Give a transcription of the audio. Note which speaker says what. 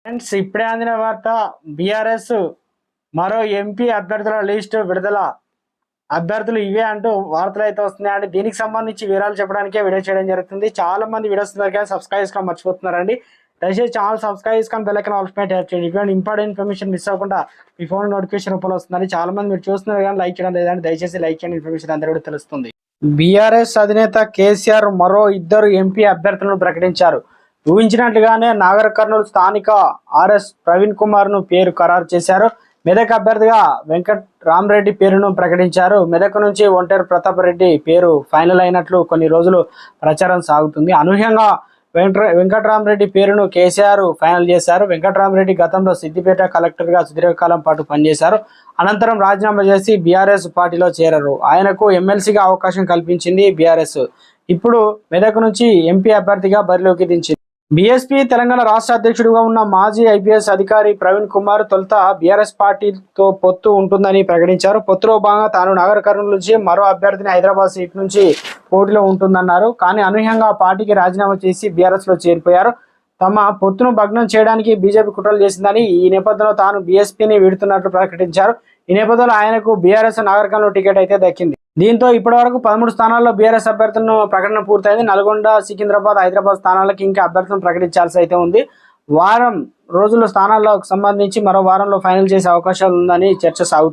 Speaker 1: Friends ఇప్పుడే అందిన వార్త బీఆర్ఎస్ మరో ఎంపీ అభ్యర్థుల లిస్టు విడుదల. అభ్యర్థులు ఇవే అంటూ వార్తలు అయితే వస్తున్నాయండి. దీనికి సంబంధించి వివరాలు చెప్పడానికే వీడియో చేయడం జరుగుతుంది. చాలా మంది వీడియోస్ కానీ సబ్స్క్రైబ్ చేసుకొని మర్చిపోతున్నారండి. దయచేసి ఛానల్ సబ్స్క్రైబ్ చేసుకొని బెల్ ఐకాన్ ఆల్ పై ట్యాప్ చేయండి. ఇటువంటి ఇంపార్టెంట్ ఇన్ఫర్మేషన్ మిస్ అవ్వకుండా మీ ఫోన్ నోటిఫికేషన్ రూపంలో వస్తుందని చాలా మంది మీరు చూస్తున్నారు కానీ లైక్ చేయడం లేదండి. దయచేసి లైక్ చేయండి, ఇన్ఫర్మేషన్ అందరూ కూడా తెలుస్తుంది. బీఆర్ఎస్ అధినేత కేసీఆర్ మరో 2 ఎంపీ అభ్యర్థులను ప్రకటించారు. ఊహించినట్లుగానే నాగర్ కర్నూలు స్థానిక ఆర్ఎస్ ప్రవీణ్ కుమార్ ను పేరు ఖరారు చేశారు. మెదక్ అభ్యర్థిగా వెంకట్రామరెడ్డి పేరును ప్రకటించారు. మెదక్ నుంచి ఒంటేరు ప్రతాప్ రెడ్డి పేరు ఫైనల్ అయినట్లు కొన్ని రోజులు ప్రచారం సాగుతుంది. అనూహ్యంగా వెంకట్రామరెడ్డి పేరును కేసీఆర్ ఫైనల్ చేశారు. వెంకట్రామరెడ్డి గతంలో సిద్దిపేట కలెక్టర్గా సుదీర్ఘకాలం పాటు పనిచేశారు. అనంతరం రాజీనామా చేసి బీఆర్ఎస్ పార్టీలో చేరారు. ఆయనకు ఎమ్మెల్సీగా అవకాశం కల్పించింది బీఆర్ఎస్. ఇప్పుడు మెదక్ నుంచి ఎంపీ అభ్యర్థిగా బరిలోకి దించింది. బీఎస్పీ తెలంగాణ రాష్ట్ర అధ్యక్షుడిగా ఉన్న మాజీ ఐపీఎస్ అధికారి ప్రవీణ్ కుమార్ తొలుత బీఆర్ఎస్ పార్టీతో పొత్తు ఉంటుందని ప్రకటించారు. పొత్తులో భాగంగా తాను నాగర్ కర్నూలు నుంచి మరో అభ్యర్థిని హైదరాబాద్ సీట్ నుంచి పోటీలో ఉంటుందన్నారు. కానీ అనూహ్యంగా పార్టీకి రాజీనామా చేసి బీఆర్ఎస్ లో చేరిపోయారు. తమ పొత్తును భగ్నం చేయడానికి బీజేపీ కుట్రలు చేసిందని, ఈ నేపథ్యంలో తాను బీఎస్పీని వీడుతున్నట్లు ప్రకటించారు. ఈ నేపథ్యంలో ఆయనకు బీఆర్ఎస్ నాగర్ కర్నూలు టికెట్ అయితే దక్కింది. దీంతో ఇప్పటి వరకు 13 స్థానాల్లో బీఆర్ఎస్ అభ్యర్థులను ప్రకటన పూర్తయింది. నల్గొండ, సికింద్రాబాద్, హైదరాబాద్ స్థానాలకు ఇంకా అభ్యర్థులను ప్రకటించాల్సి అయితే ఉంది. వారం రోజుల స్థానాలకు సంబంధించి మరో వారంలో ఫైనల్ చేసే అవకాశాలు ఉందని చర్చ సాగుతుంది.